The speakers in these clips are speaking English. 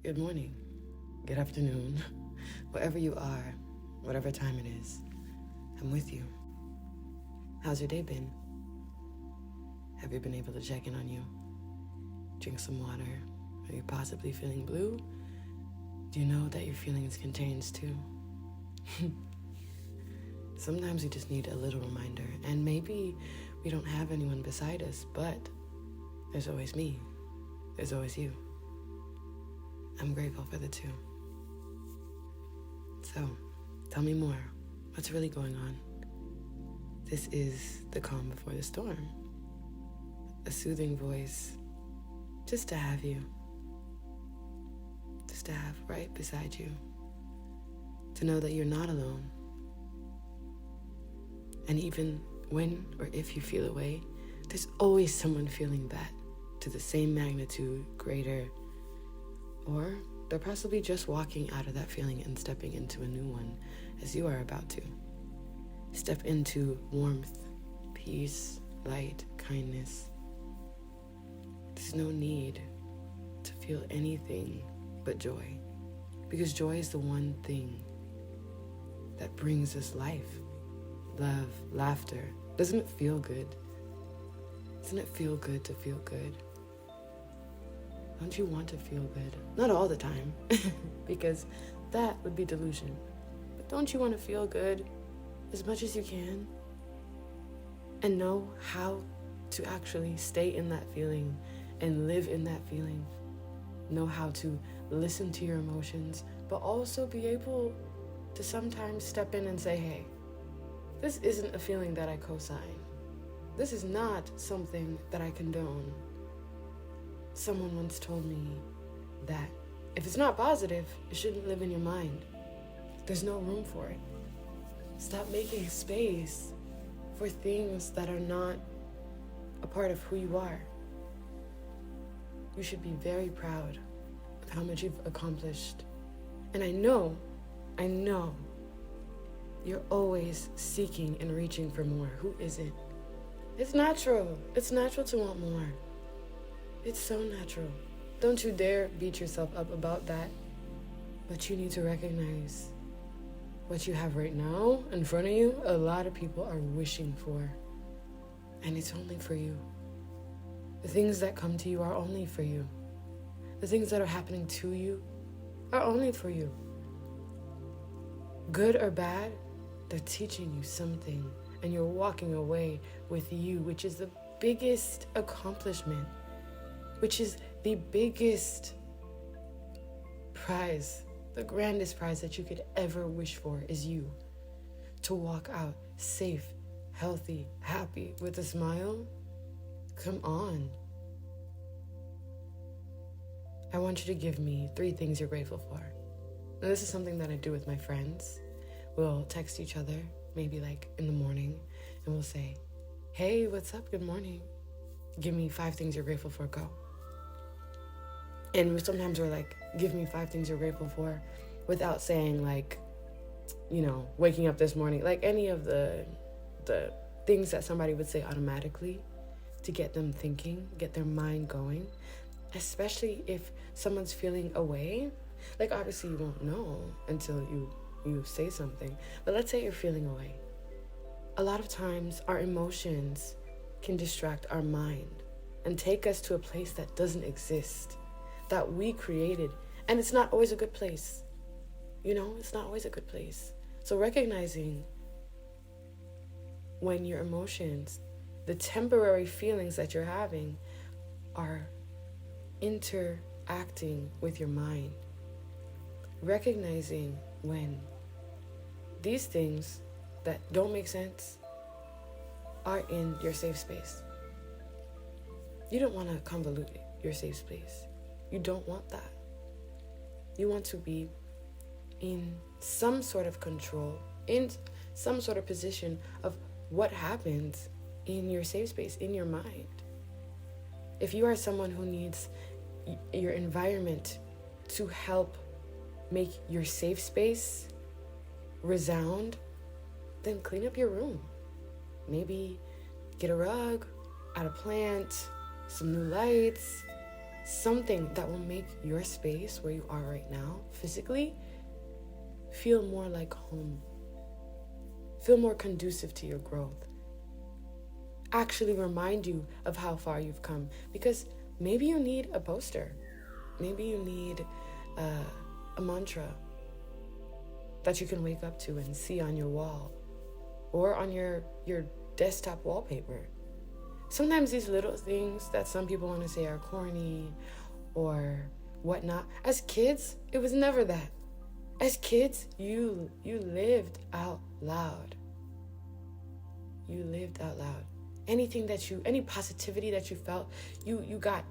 good morning, good afternoon, wherever you are, whatever time it is. I'm with you. How's your day been? Have you been able to check in on you? Drink some water? Are you possibly feeling blue? Do you know that your feelings can change too? Sometimes we just need a little reminder, and maybe we don't have anyone beside us, but there's always me. There's always you. I'm grateful for the two. So, tell me more. What's really going on? This is the calm before the storm. A soothing voice, just to have you. Just to have right beside you. To know that you're not alone. And even when or if you feel away, there's always someone feeling that to the same magnitude, greater, or they're possibly just walking out of that feeling and stepping into a new one as you are about to. Step into warmth, peace, light, kindness. There's no need to feel anything but joy, because joy is the one thing that brings us life, love, laughter. Doesn't it feel good? Doesn't it feel good to feel good? Don't you want to feel good? Not all the time, because that would be delusion. But don't you want to feel good as much as you can? And know how to actually stay in that feeling and live in that feeling. Know how to listen to your emotions, but also be able to sometimes step in and say, hey, this isn't a feeling that I co-sign. This is not something that I condone. Someone once told me that if it's not positive, it shouldn't live in your mind. There's no room for it. Stop making space for things that are not a part of who you are. You should be very proud of how much you've accomplished. And I know, you're always seeking and reaching for more. Who isn't? It's natural. It's natural to want more. It's so natural. Don't you dare beat yourself up about that. But you need to recognize what you have right now in front of you, a lot of people are wishing for. And it's only for you. The things that come to you are only for you. The things that are happening to you are only for you. Good or bad, they're teaching you something. And you're walking away with you, which is the biggest accomplishment. Which is the biggest prize, the grandest prize that you could ever wish for is you. To walk out safe, healthy, happy, with a smile. Come on. I want you to give me 3 things you're grateful for. And this is something that I do with my friends. We'll text each other, maybe like in the morning, and we'll say, hey, what's up? Good morning. Give me 5 things you're grateful for, go. And sometimes we're like, give me 5 things you're grateful for, without saying like, waking up this morning, like any of the things that somebody would say automatically to get them thinking, get their mind going, especially if someone's feeling away. Like obviously you won't know until you say something, but let's say you're feeling away. A lot of times our emotions can distract our mind and take us to a place that doesn't exist, that we created. And it's not always a good place. It's not always a good place. So recognizing when your emotions, the temporary feelings that you're having, are interacting with your mind. Recognizing when these things that don't make sense are in your safe space. You don't want to convolute your safe space. You don't want that. You want to be in some sort of control, in some sort of position of what happens in your safe space, in your mind. If you are someone who needs your environment to help make your safe space resound, then clean up your room. Maybe get a rug, add a plant, some new lights, something that will make your space where you are right now, physically, feel more like home. Feel more conducive to your growth. Actually remind you of how far you've come. Because maybe you need a poster. Maybe you need a mantra that you can wake up to and see on your wall or on your desktop wallpaper. Sometimes these little things that some people want to say are corny or whatnot, as kids, it was never that. As kids, you lived out loud. You lived out loud. Any positivity that you felt, you got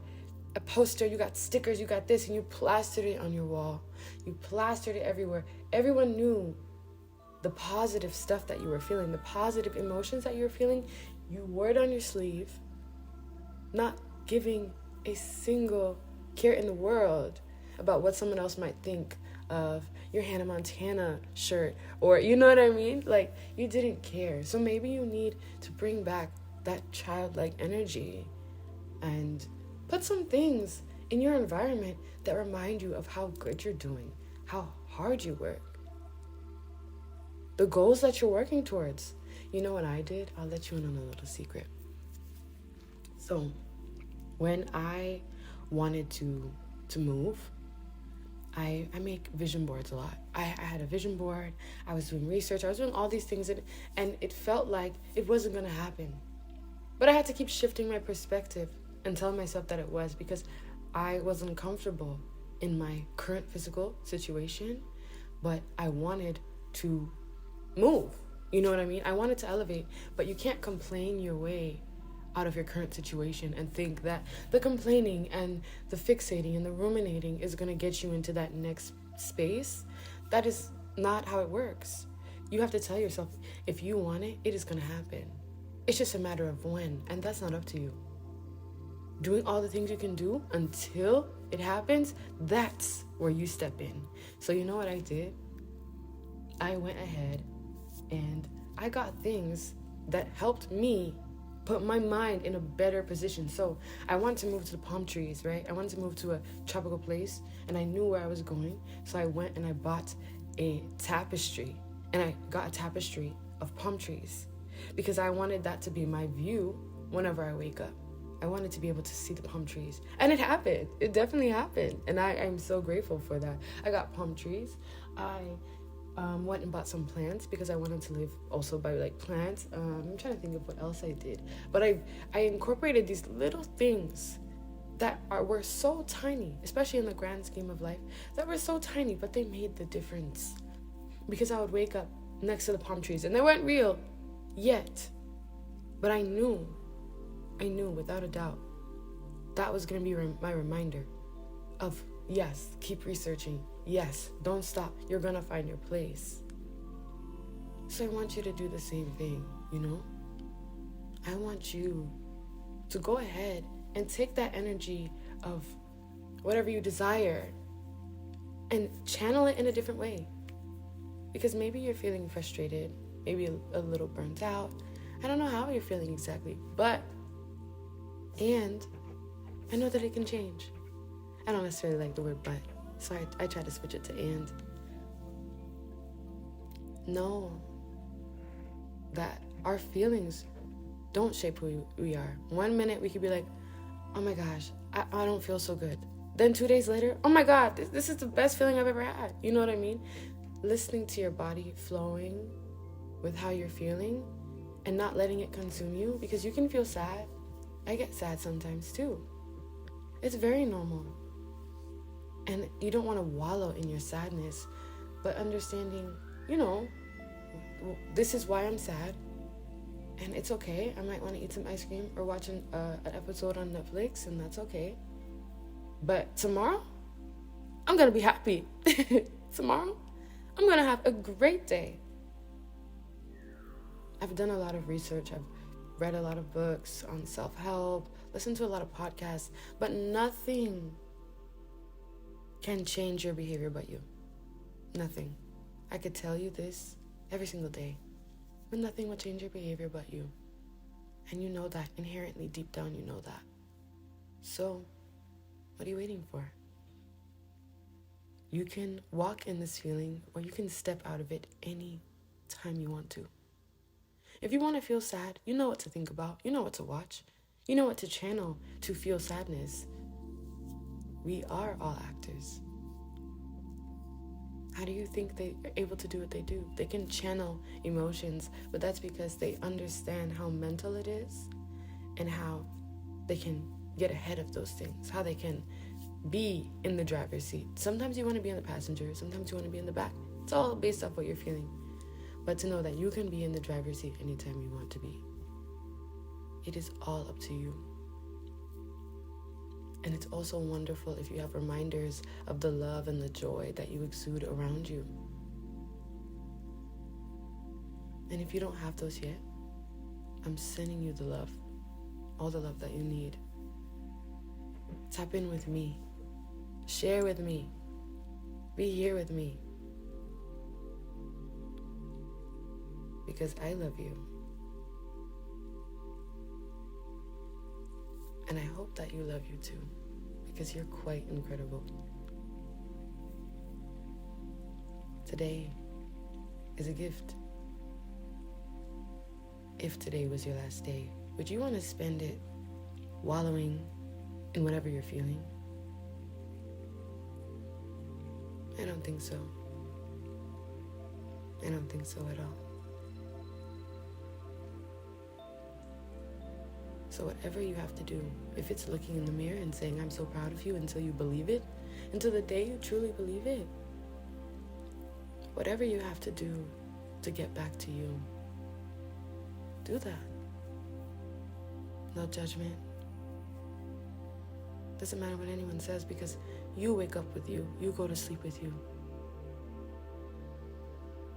a poster, you got stickers, you got this, and you plastered it on your wall. You plastered it everywhere. Everyone knew the positive stuff that you were feeling, the positive emotions that you were feeling. You wore it on your sleeve, not giving a single care in the world about what someone else might think of your Hannah Montana shirt, or you know what I mean? Like, you didn't care. So maybe you need to bring back that childlike energy and put some things in your environment that remind you of how good you're doing, how hard you work, the goals that you're working towards. You know what I did? I'll let you in on a little secret. So when I wanted to move, I make vision boards a lot. I had a vision board. I was doing research. I was doing all these things, and it felt like it wasn't going to happen. But I had to keep shifting my perspective and telling myself that it was, because I wasn't comfortable in my current physical situation, but I wanted to move. You know what I mean? I wanted to elevate, but you can't complain your way out of your current situation and think that the complaining and the fixating and the ruminating is going to get you into that next space. That is not how it works. You have to tell yourself, if you want it, it is going to happen. It's just a matter of when, and that's not up to you. Doing all the things you can do until it happens, that's where you step in. So you know what I did? I went ahead and I got things that helped me put my mind in a better position. So I wanted to move to the palm trees, right? I wanted to move to a tropical place, and I knew where I was going. So I went and I bought a tapestry, and I got a tapestry of palm trees because I wanted that to be my view whenever I wake up. I wanted to be able to see the palm trees, and it happened. It definitely happened, and I'm so grateful for that. I got palm trees. I went and bought some plants because I wanted to live also by like plants. I'm trying to think of what else I did, but I incorporated these little things that were so tiny, especially in the grand scheme of life, that were so tiny, but they made the difference. Because I would wake up next to the palm trees, and they weren't real yet, but I knew without a doubt that was going to be my reminder of, yes, keep researching. Yes, don't stop. You're going to find your place. So I want you to do the same thing, you know? I want you to go ahead and take that energy of whatever you desire and channel it in a different way. Because maybe you're feeling frustrated, maybe a little burnt out. I don't know how you're feeling exactly, and I know that it can change. I don't necessarily like the word but, so I try to switch it to and. Know that our feelings don't shape who we are. 1 minute we could be like, oh my gosh, I don't feel so good. Then 2 days later, oh my God, this is the best feeling I've ever had. You know what I mean? Listening to your body flowing with how you're feeling and not letting it consume you, because you can feel sad. I get sad sometimes too. It's very normal. And you don't want to wallow in your sadness, but understanding, you know, this is why I'm sad, and it's okay. I might want to eat some ice cream or watch an episode on Netflix, and that's okay. But tomorrow, I'm going to be happy. Tomorrow, I'm going to have a great day. I've done a lot of research. I've read a lot of books on self-help, listened to a lot of podcasts, but nothing can change your behavior but you. Nothing. I could tell you this every single day, but nothing will change your behavior but you. And you know that inherently, deep down, you know that. So What are you waiting for? You can walk in this feeling, or you can step out of it any time you want to. If you want to feel sad, you know what to think about. You know what to watch. You know what to channel to feel sadness. We are all actors. How do you think they're able to do what they do? They can channel emotions, but that's because they understand how mental it is and how they can get ahead of those things, how they can be in the driver's seat. Sometimes you want to be in the passenger, sometimes you want to be in the back. It's all based off what you're feeling. But to know that you can be in the driver's seat anytime you want to be. It is all up to you. And it's also wonderful if you have reminders of the love and the joy that you exude around you. And if you don't have those yet, I'm sending you the love, all the love that you need. Tap in with me. Share with me. Be here with me. Because I love you. And I hope that you love you too, because you're quite incredible. Today is a gift. If today was your last day, would you want to spend it wallowing in whatever you're feeling? I don't think so. I don't think so at all. So whatever you have to do, if it's looking in the mirror and saying, I'm so proud of you, until you believe it, until the day you truly believe it, whatever you have to do to get back to you, do that. No judgment. Doesn't matter what anyone says, because you wake up with you. You go to sleep with you.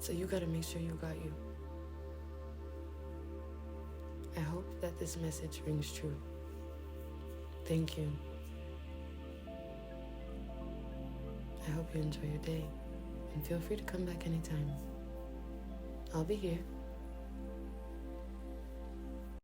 So you gotta make sure you got you. I hope that this message rings true. Thank you. I hope you enjoy your day, and feel free to come back anytime. I'll be here.